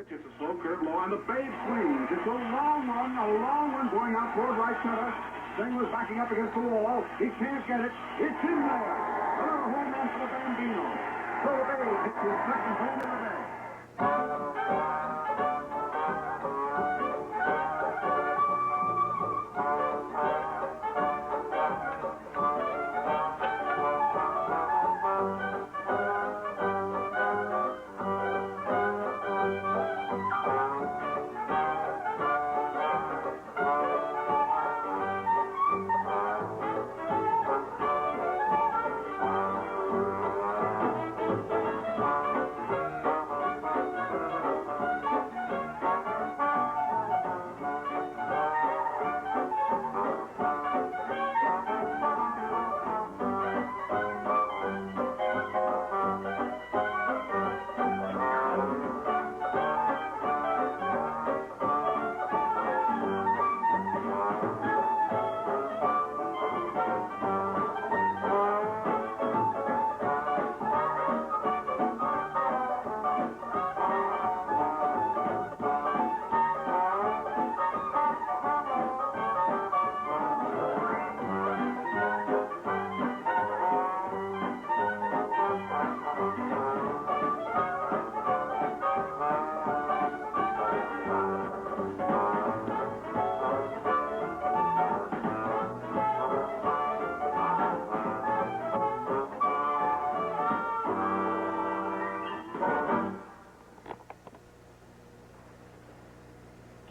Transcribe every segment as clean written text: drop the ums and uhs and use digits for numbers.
It's a slow curve low on the Babe swings. It's a long one going out toward right center. Thing was backing up against the wall. He can't get it. It's in there. Another home run for the Bambino. So the Babe hits his second home in the day.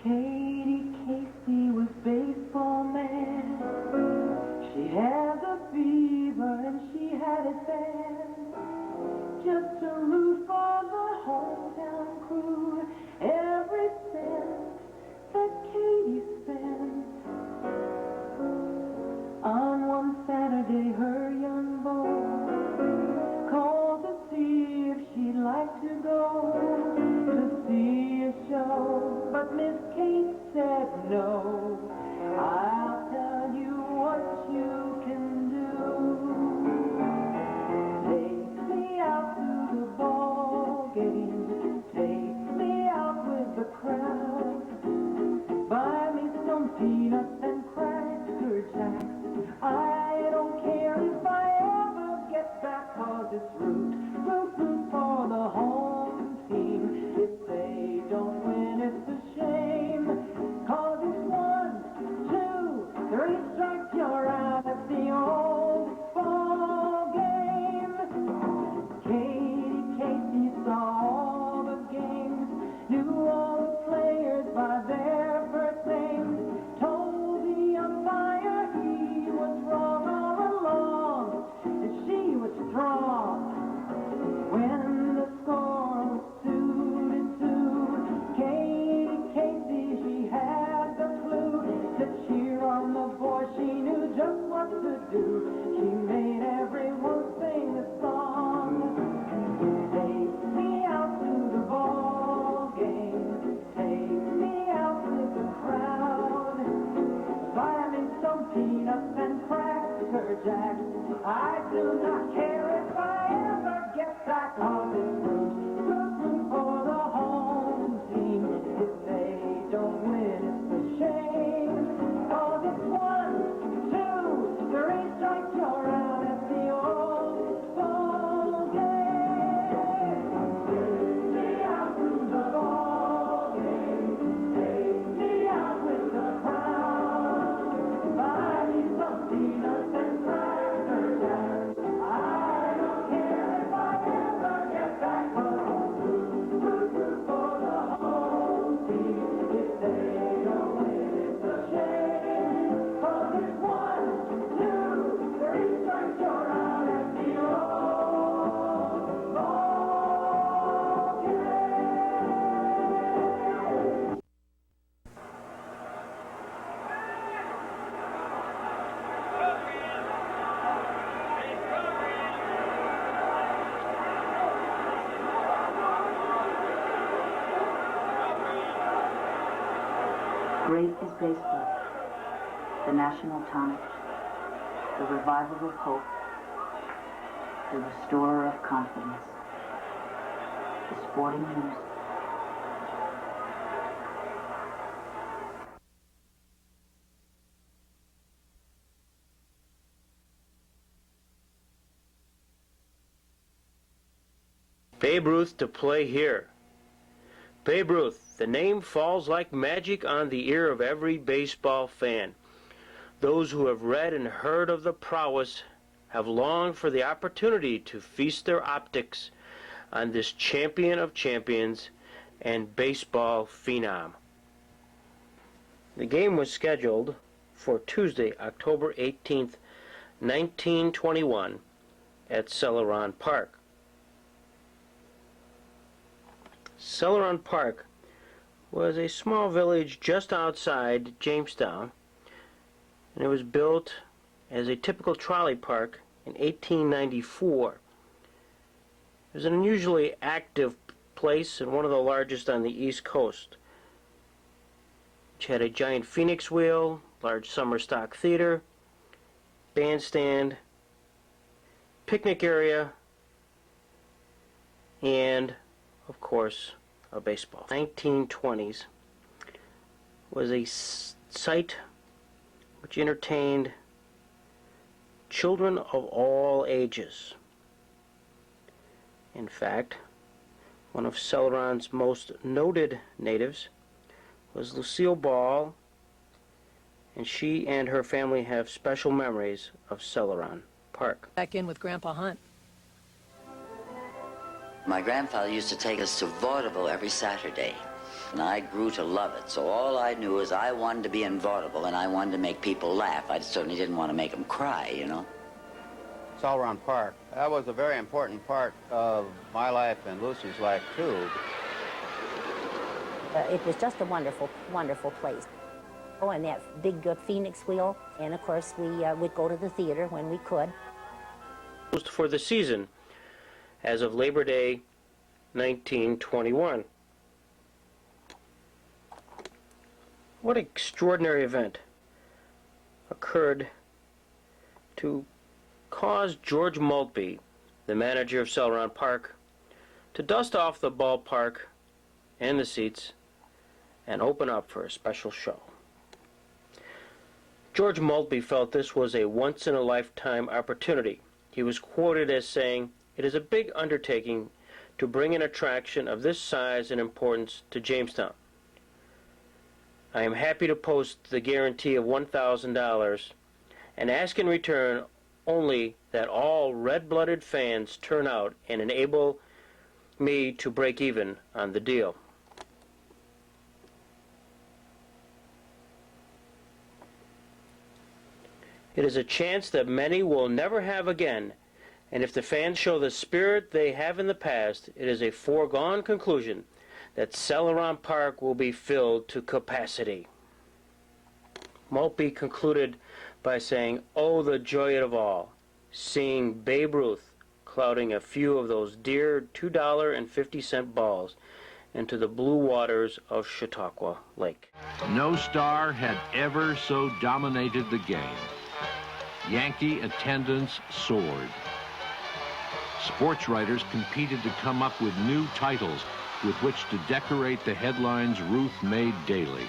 Katie Casey was baseball man. She had the fever and she had it bad. Just to root for the hometown crew. Every cent that Katie spent. On one Saturday, her young beau called to see if she'd like to go to see a show. But Miss Kate said no. I'll tell you what you can do. Take me out to the ball game. Take me out with the crowd. Buy me some peanuts and cracker jacks. I don't care if I ever get back, 'cause it's root for the home team. If they don't win, it's a shame, 'cause it's 1, 2, 3 strikes, you're out at the old ball game. Katie Casey saw all the games, knew all the players by their first names, told the umpire he was wrong all along, and she was strong. When the score was 2-2, Katie Casey, she had the clue to cheer on the boy. She knew just what to do. She made everyone sing the song. Take me out to the ball game. Take me out with the crowd. Buy me some peanuts and cracker jacks. I do not care if I ever get back on this route for the home team. If they don't win, it's a shame. 'Cause it's 1, 2, 3 strikes, you're out at the old ball game. Take me out to the ball game. Take me out with the crowd. Buy me some peanuts and cracker jacks. I don't care if I ever get back, 'cause root for the home team. If they don't win, it's a shame, 'cause it's 1, 2, 3 strikes, you're out at the old ball game. Great is baseball, the national tonic, the revival of hope, the restorer of confidence, the sporting news, Babe Ruth to play here. Babe Ruth, the name falls like magic on the ear of every baseball fan. Those who have read and heard of the prowess have longed for the opportunity to feast their optics on this champion of champions and baseball phenom. The game was scheduled for Tuesday, October 18th, 1921 at Celoron Park. Celeron Park was a small village just outside Jamestown, and it was built as a typical trolley park in 1894. It was an unusually active place and one of the largest on the East Coast, which had a giant phoenix wheel, large summer stock theater, bandstand, picnic area, and of course, a baseball. 1920s was a site which entertained children of all ages. In fact, one of Celeron's most noted natives was Lucille Ball, and she and her family have special memories of Celoron Park. Back in with Grandpa Hunt. My grandfather used to take us to vaudeville every Saturday, and I grew to love it. So all I knew is I wanted to be in vaudeville, and I wanted to make people laugh. I certainly didn't want to make them cry, you know. Celeron Park, that was a very important part of my life and Lucy's life, too. It was just a wonderful, wonderful place. Oh, and that big Phoenix wheel, and of course we would go to the theater when we could. For the season, as of Labor Day 1921. What extraordinary event occurred to cause George Maltby, the manager of Celeron Park, to dust off the ballpark and the seats and open up for a special show. George Maltby felt this was a once-in-a-lifetime opportunity. He was quoted as saying, "It is a big undertaking to bring an attraction of this size and importance to Jamestown. I am happy to post the guarantee of $1,000 and ask in return only that all red-blooded fans turn out and enable me to break even on the deal." It is a chance that many will never have again, and if the fans show the spirit they have in the past, it is a foregone conclusion that Celeron Park will be filled to capacity. Maltby concluded by saying, "Oh, the joy of all, seeing Babe Ruth clouding a few of those dear $2.50 balls into the blue waters of Chautauqua Lake." No star had ever so dominated the game. Yankee attendance soared. Sports writers competed to come up with new titles with which to decorate the headlines Ruth made daily.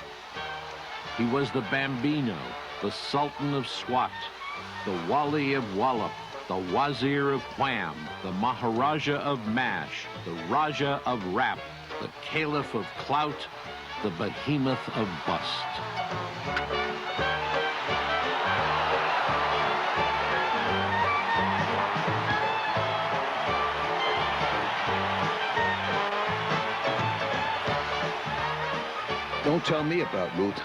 He was the Bambino, the Sultan of Swat, the Wali of Wallop, the Wazir of Wham, the Maharaja of Mash, the Raja of Rap, the Caliph of Clout, the Behemoth of Bust. Don't tell me about Ruth.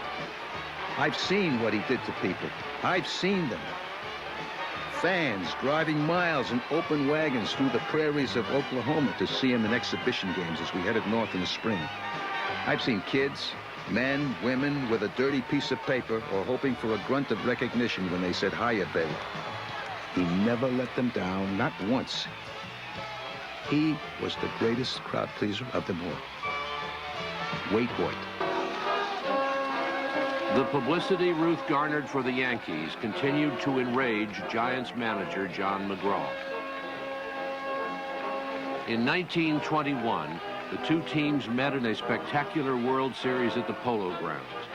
I've seen what he did to people. I've seen them. Fans driving miles in open wagons through the prairies of Oklahoma to see him in exhibition games as we headed north in the spring. I've seen kids, men, women with a dirty piece of paper or hoping for a grunt of recognition when they said, "Hiya, babe." He never let them down, not once. He was the greatest crowd pleaser of them all. Wait for it. The publicity Ruth garnered for the Yankees continued to enrage Giants manager John McGraw. In 1921, the two teams met in a spectacular World Series at the Polo Grounds,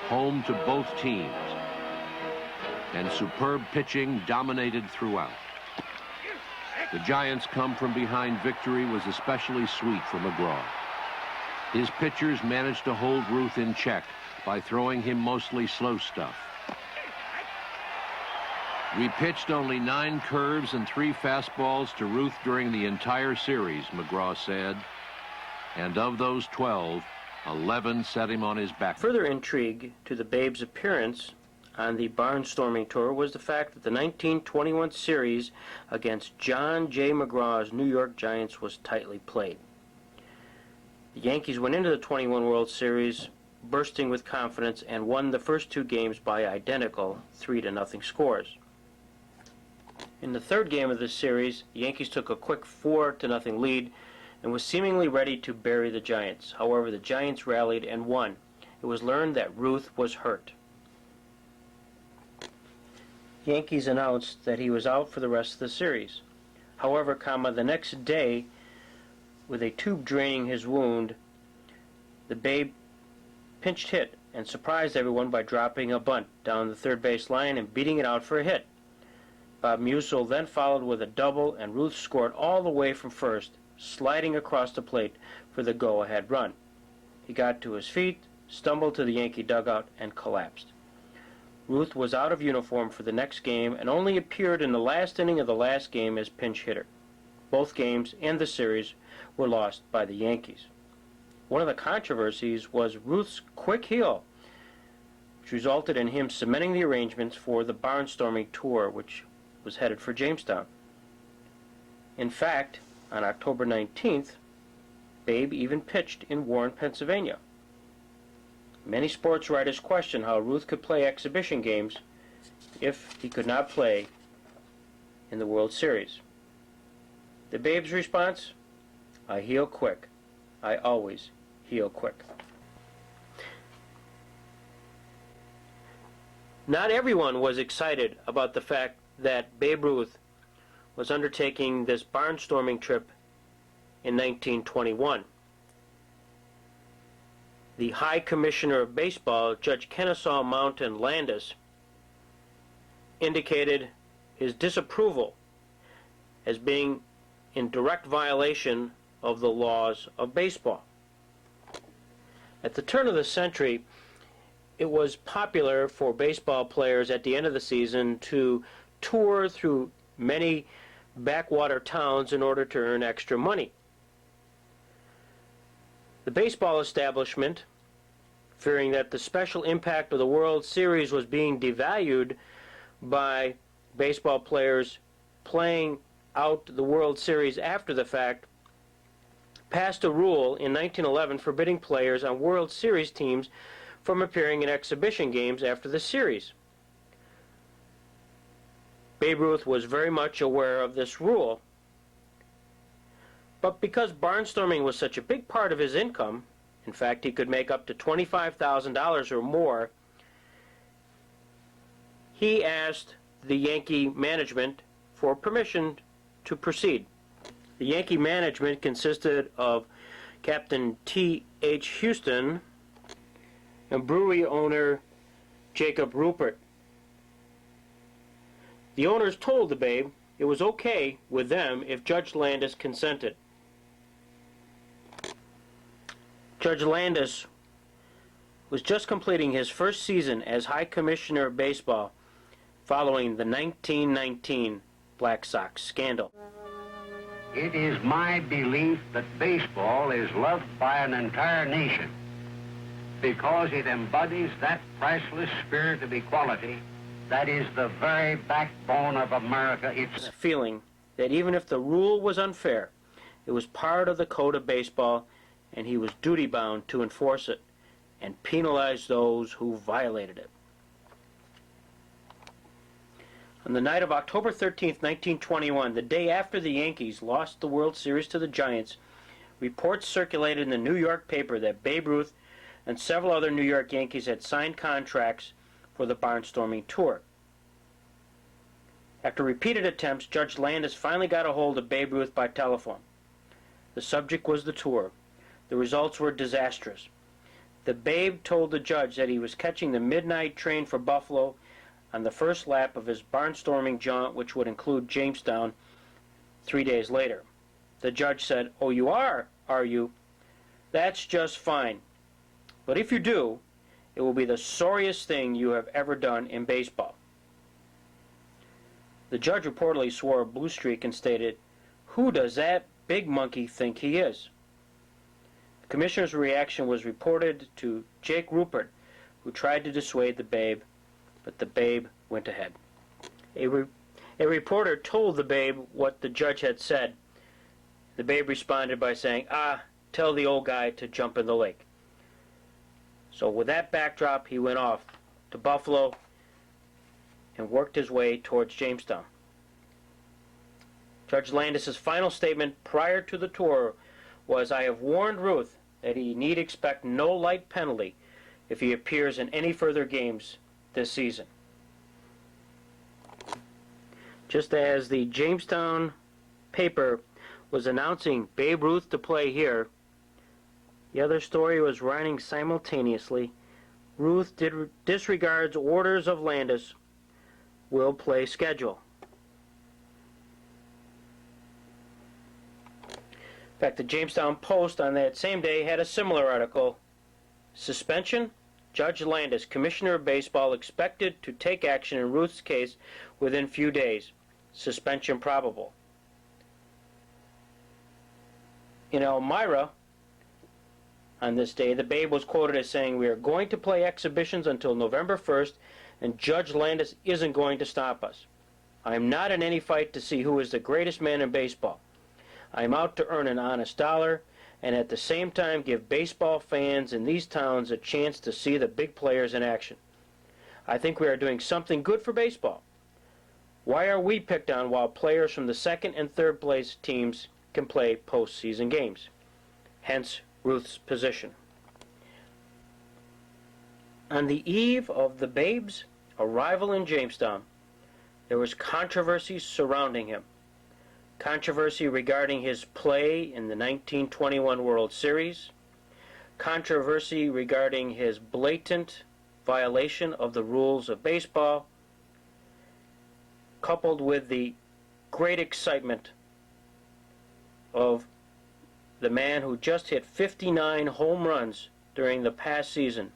home to both teams, and superb pitching dominated throughout. The Giants' come-from-behind victory was especially sweet for McGraw. His pitchers managed to hold Ruth in check by throwing him mostly slow stuff. We pitched only 9 curves and 3 fastballs to Ruth during the entire series, McGraw said. And of those 12, 11 set him on his back. Further intrigue to the Babe's appearance on the barnstorming tour was the fact that the 1921 series against John J. McGraw's New York Giants was tightly played. The Yankees went into the 21 World Series bursting with confidence and won the first 2 games by identical 3-0 scores. In the third game of the series, the Yankees took a quick 4-0 lead and was seemingly ready to bury the Giants. However, the Giants rallied and won. It was learned that Ruth was hurt. The Yankees announced that he was out for the rest of the series. However, the next day, with a tube draining his wound, the Babe pinch hit and surprised everyone by dropping a bunt down the third base line and beating it out for a hit. Bob Musil then followed with a double, and Ruth scored all the way from first, sliding across the plate for the go-ahead run. He got to his feet, stumbled to the Yankee dugout, and collapsed. Ruth was out of uniform for the next game and only appeared in the last inning of the last game as pinch hitter. Both games and the series were lost by the Yankees. One of the controversies was Ruth's quick heel, which resulted in him cementing the arrangements for the barnstorming tour, which was headed for Jamestown. In fact, on October 19th, Babe even pitched in Warren, Pennsylvania. Many sports writers question how Ruth could play exhibition games if he could not play in the World Series. The Babe's response? I heal quick. I always heal quick. Not everyone was excited about the fact that Babe Ruth was undertaking this barnstorming trip in 1921. The High Commissioner of Baseball, Judge Kennesaw Mountain Landis, indicated his disapproval as being in direct violation of the laws of baseball. At the turn of the century, it was popular for baseball players at the end of the season to tour through many backwater towns in order to earn extra money. The baseball establishment, fearing that the special impact of the World Series was being devalued by baseball players playing out the World Series after the fact, passed a rule in 1911 forbidding players on World Series teams from appearing in exhibition games after the series. Babe Ruth was very much aware of this rule, but because barnstorming was such a big part of his income, in fact he could make up to $25,000 or more, he asked the Yankee management for permission to proceed. The Yankee management consisted of Captain T.H. Houston and brewery owner Jacob Rupert. The owners told the Babe it was okay with them if Judge Landis consented. Judge Landis was just completing his first season as High Commissioner of Baseball following the 1919 Black Sox scandal. It is my belief that baseball is loved by an entire nation because it embodies that priceless spirit of equality that is the very backbone of America itself. Feeling that even if the rule was unfair, it was part of the code of baseball and he was duty-bound to enforce it and penalize those who violated it. On the night of October 13th, 1921, the day after the Yankees lost the World Series to the Giants, reports circulated in the New York paper that Babe Ruth and several other New York Yankees had signed contracts for the barnstorming tour. After repeated attempts, Judge Landis finally got a hold of Babe Ruth by telephone. The subject was the tour. The results were disastrous. The Babe told the judge that he was catching the midnight train for Buffalo on the first lap of his barnstorming jaunt, which would include Jamestown, 3 days later. The judge said, "Oh, you are you? That's just fine. But if you do, it will be the sorriest thing you have ever done in baseball." The judge reportedly swore a blue streak and stated, "Who does that big monkey think he is?" The commissioner's reaction was reported to Jake Rupert, who tried to dissuade the Babe, but the Babe went ahead. A reporter told the Babe what the judge had said. The Babe responded by saying, "Tell the old guy to jump in the lake." So with that backdrop, he went off to Buffalo and worked his way towards Jamestown. Judge Landis's final statement prior to the tour was, "I have warned Ruth that he need expect no light penalty if he appears in any further games this season." Just as the Jamestown paper was announcing Babe Ruth to play here, the other story was running simultaneously. Ruth disregards orders of Landis, will play schedule. In fact, the Jamestown Post on that same day had a similar article. Suspension? Judge Landis, Commissioner of Baseball, expected to take action in Ruth's case within few days. Suspension probable. In Elmira, on this day, the Babe was quoted as saying, "We are going to play exhibitions until November 1st, and Judge Landis isn't going to stop us. I am not in any fight to see who is the greatest man in baseball. I am out to earn an honest dollar, and at the same time give baseball fans in these towns a chance to see the big players in action. I think we are doing something good for baseball. Why are we picked on while players from the second and third place teams can play postseason games?" Hence Ruth's position. On the eve of the Babe's arrival in Jamestown, there was controversy surrounding him. Controversy regarding his play in the 1921 World Series. Controversy regarding his blatant violation of the rules of baseball, coupled with the great excitement of the man who just hit 59 home runs during the past season.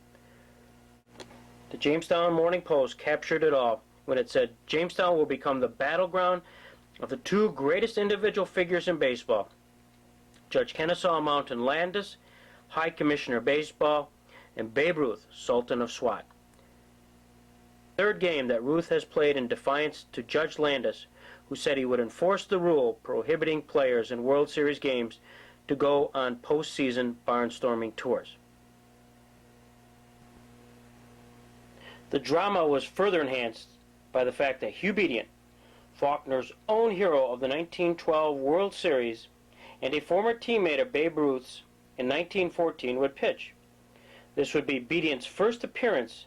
The Jamestown Morning Post captured it all when it said, "Jamestown will become the battleground of the two greatest individual figures in baseball, Judge Kennesaw Mountain Landis, High Commissioner of Baseball, and Babe Ruth, Sultan of Swat." Third game that Ruth has played in defiance to Judge Landis, who said he would enforce the rule prohibiting players in World Series games to go on postseason barnstorming tours. The drama was further enhanced by the fact that Hugh Bedient, Faulkner's own hero of the 1912 World Series and a former teammate of Babe Ruth's in 1914, would pitch. This would be Bedient's first appearance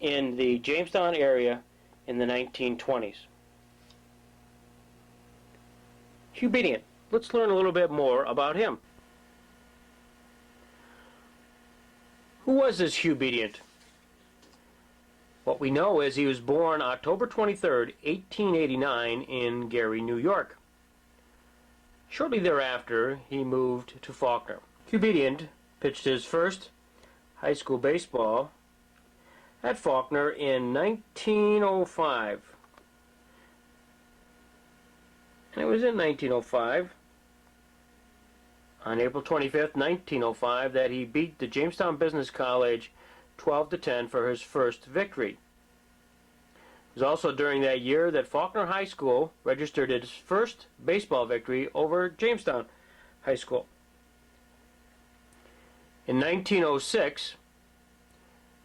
in the Jamestown area in the 1920s. Hugh Bedient. Let's learn a little bit more about him. Who was this Hugh Bedient? What we know is he was born October 23rd, 1889 in Gary, New York. Shortly thereafter, he moved to Faulkner. Hugh Bedient pitched his first high school baseball at Faulkner in 1905. And it was in 1905, on April 25th, 1905, that he beat the Jamestown Business College 12-10 for his first victory. It was also during that year that Faulkner High School registered its first baseball victory over Jamestown High School. In 1906,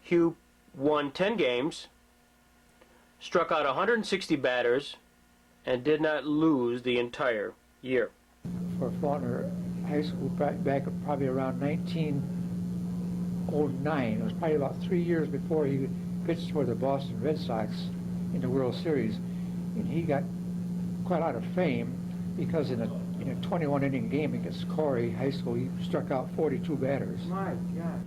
Hugh won 10 games, struck out 160 batters, and did not lose the entire year. For Faulkner High School back probably around 1909. It was probably about 3 years before he pitched for the Boston Red Sox in the World Series. And he got quite a lot of fame because in a 21-inning game against Corey High School, he struck out 42 batters. My God.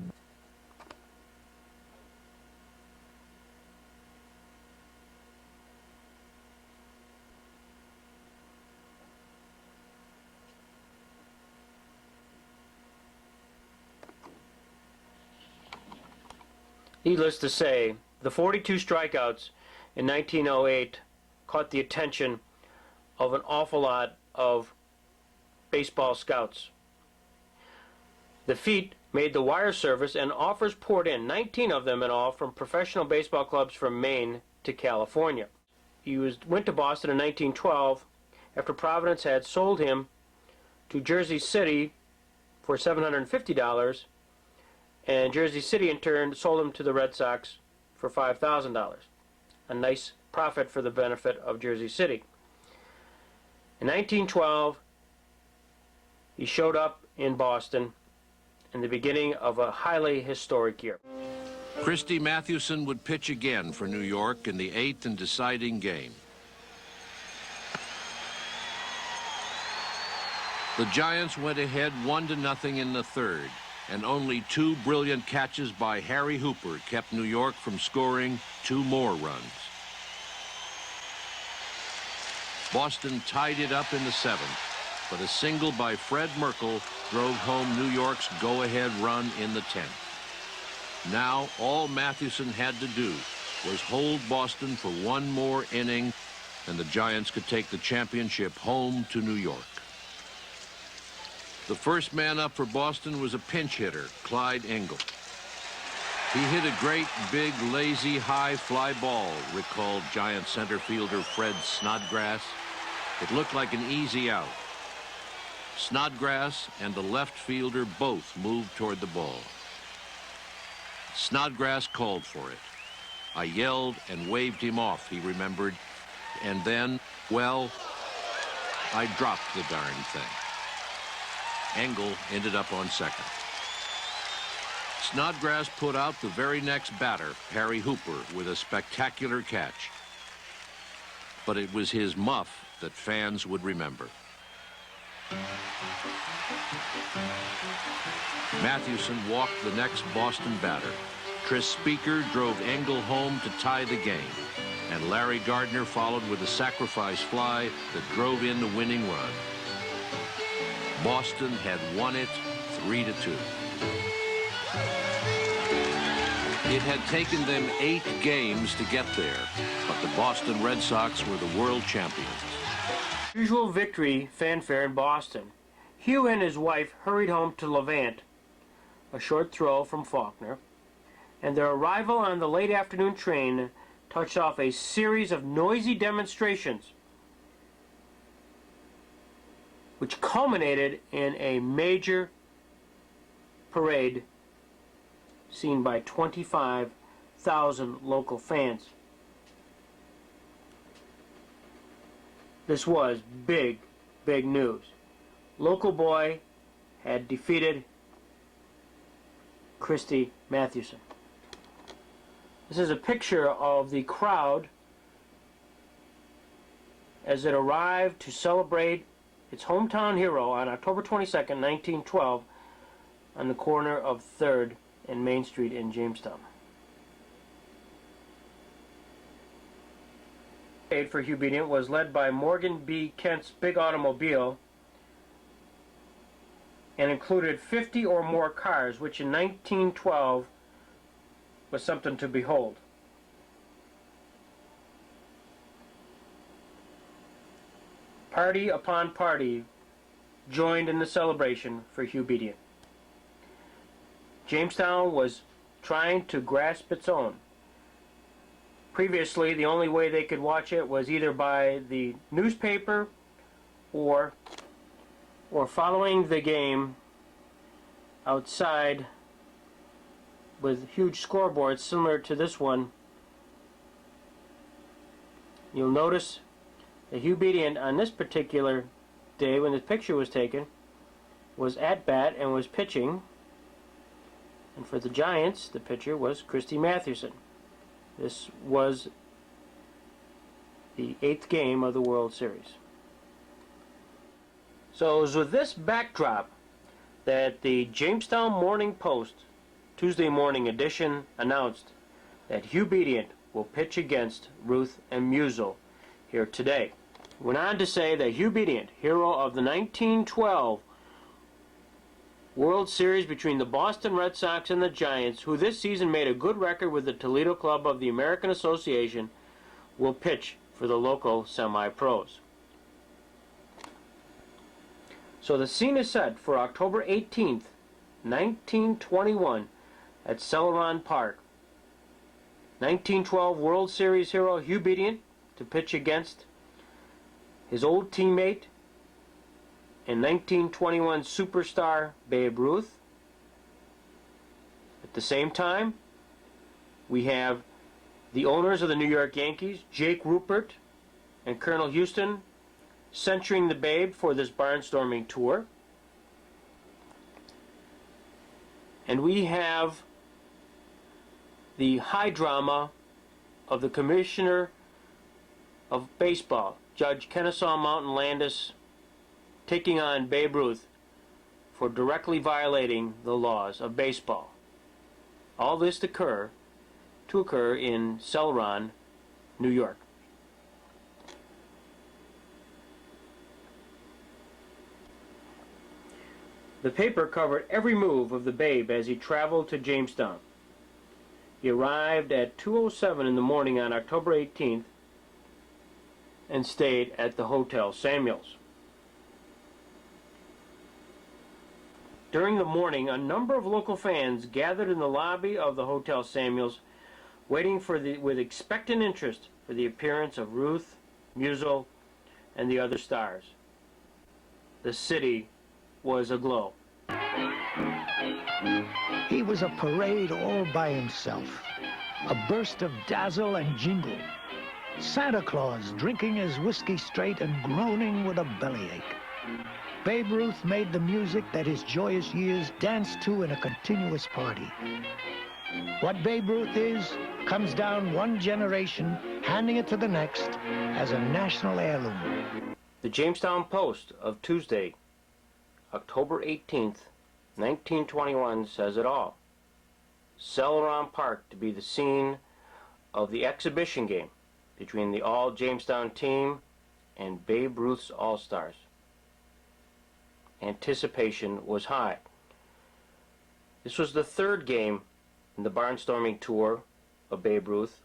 Needless to say, the 42 strikeouts in 1908 caught the attention of an awful lot of baseball scouts. The feat made the wire service, and offers poured in, 19 of them in all, from professional baseball clubs from Maine to California. He went to Boston in 1912 after Providence had sold him to Jersey City for $750, and Jersey City in turn sold him to the Red Sox for $5,000. A nice profit for the benefit of Jersey City. In 1912, he showed up in Boston in the beginning of a highly historic year. Christy Mathewson would pitch again for New York in the 8th and deciding game. The Giants went ahead 1-0 in the 3rd, and only 2 brilliant catches by Harry Hooper kept New York from scoring 2 more runs. Boston tied it up in the 7th, but a single by Fred Merkle drove home New York's go-ahead run in the 10th. Now, all Mathewson had to do was hold Boston for 1 more inning, and the Giants could take the championship home to New York. The first man up for Boston was a pinch hitter, Clyde Engel. He hit a great, big, lazy, high fly ball, recalled Giant center fielder Fred Snodgrass. It looked like an easy out. Snodgrass and the left fielder both moved toward the ball. Snodgrass called for it. I yelled and waved him off, he remembered, and then, well, I dropped the darn thing. Engel ended up on second. Snodgrass put out the very next batter, Harry Hooper, with a spectacular catch. But it was his muff that fans would remember. Mathewson walked the next Boston batter. Tris Speaker drove Engel home to tie the game, and Larry Gardner followed with a sacrifice fly that drove in the winning run. Boston had won it 3-2. It had taken them 8 games to get there, but the Boston Red Sox were the world champions. Usual victory fanfare in Boston. Hugh and his wife hurried home to Levant, a short throw from Faulkner, and their arrival on the late afternoon train touched off a series of noisy demonstrations which culminated in a major parade seen by 25,000 local fans. This was big, big news. Local boy had defeated Christy Mathewson. This is a picture of the crowd as it arrived to celebrate its hometown hero on October 22nd, 1912, on the corner of 3rd and Main Street in Jamestown. The parade for Hubie Diant was led by Morgan B. Kent's big automobile and included 50 or more cars, which in 1912 was something to behold. Party upon party joined in the celebration for Hugh Bedient. Jamestown was trying to grasp its own. Previously, the only way they could watch it was either by the newspaper or following the game outside with huge scoreboards similar to this one. You'll notice that Hugh Bedient on this particular day when this picture was taken was at bat and was pitching, and for the Giants the pitcher was Christy Mathewson. This was the 8th game of the World Series. So it was with this backdrop that the Jamestown Morning Post Tuesday morning edition announced that Hugh Bedient will pitch against Ruth and Musial here today. Went on to say that Hugh Bedient, hero of the 1912 World Series between the Boston Red Sox and the Giants, who this season made a good record with the Toledo Club of the American Association, will pitch for the local semi-pros. So the scene is set for October 18th, 1921 at Celoron Park. 1912 World Series hero Hugh Bedient to pitch against his old teammate and 1921 superstar Babe Ruth. At the same time, we have the owners of the New York Yankees, Jake Rupert and Colonel Houston, censuring the Babe for this barnstorming tour. And we have the high drama of the Commissioner of Baseball, Judge Kennesaw Mountain Landis, taking on Babe Ruth for directly violating the laws of baseball. All this to occur in Celeron, New York. The paper covered every move of the Babe as he traveled to Jamestown. He arrived at 2:07 in the morning on October 18th and stayed at the Hotel Samuels. During the morning, a number of local fans gathered in the lobby of the Hotel Samuels, waiting with expectant interest for the appearance of Ruth, Musil, and the other stars. The city was aglow. He was a parade all by himself, a burst of dazzle and jingle. Santa Claus drinking his whiskey straight and groaning with a bellyache. Babe Ruth made the music that his joyous years danced to in a continuous party. What Babe Ruth is comes down one generation, handing it to the next as a national heirloom. The Jamestown Post of Tuesday, October 18th, 1921 says it all. Celeron Park to be the scene of the exhibition game between the all-Jamestown team and Babe Ruth's All-Stars. Anticipation was high. This was the third game in the barnstorming tour of Babe Ruth,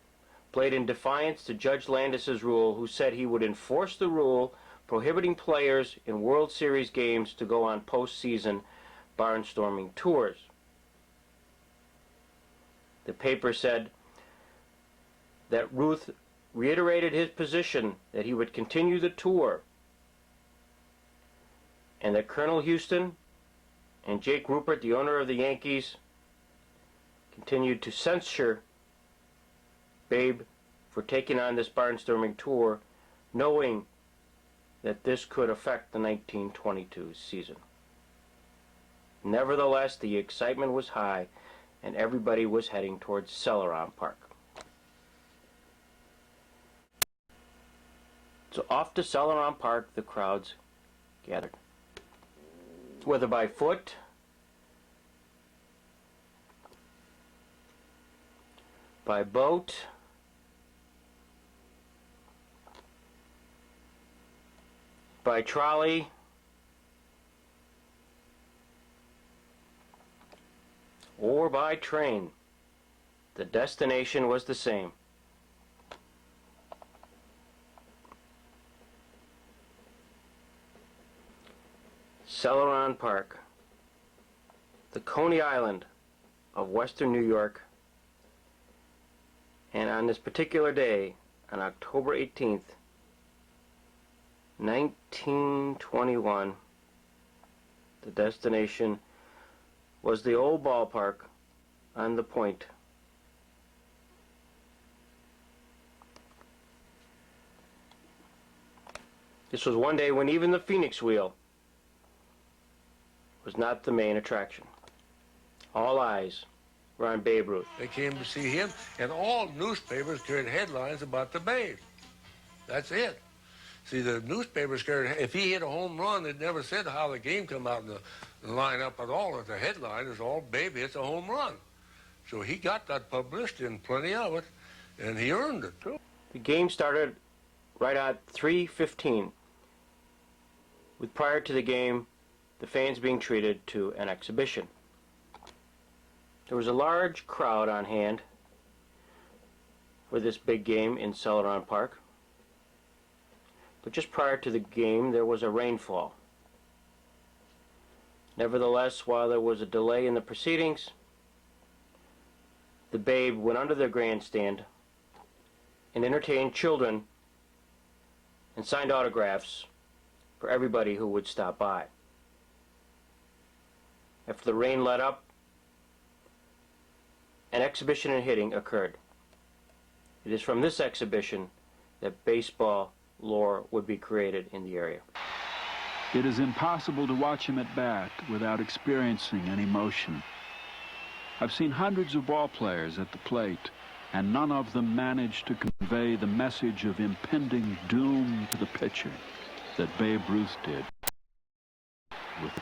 played in defiance to Judge Landis's rule, who said he would enforce the rule prohibiting players in World Series games to go on postseason barnstorming tours. The paper said that Ruth reiterated his position that he would continue the tour, and that Colonel Houston and Jake Rupert, the owner of the Yankees, continued to censure Babe for taking on this barnstorming tour, knowing that this could affect the 1922 season. Nevertheless, the excitement was high, and everybody was heading towards Celeron Park. So off to Celeron Park the crowds gathered. Whether by foot, by boat, by trolley, or by train, the destination was the same. Celeron Park, the Coney Island of western New York, and on this particular day, on October 18th, 1921, the destination was the old ballpark on the Point. This was one day when even the Phoenix Wheel was not the main attraction. All eyes were on Babe Ruth. They came to see him, and all newspapers carried headlines about the Babe. That's it. See, the newspapers carried, if he hit a home run, it never said how the game come out in the lineup at all. The headline is all Babe hits a home run. So he got that published and plenty of it, and he earned it, too. The game started right at 3:15. With prior to the game, the fans being treated to an exhibition. There was a large crowd on hand for this big game in Celeron Park. But just prior to the game, there was a rainfall. Nevertheless, while there was a delay in the proceedings, the Babe went under the grandstand and entertained children and signed autographs for everybody who would stop by. After the rain let up, an exhibition in hitting occurred. It is from this exhibition that baseball lore would be created in the area. It is impossible to watch him at bat without experiencing an emotion. I've seen hundreds of ball players at the plate, and none of them managed to convey the message of impending doom to the pitcher that Babe Ruth did with the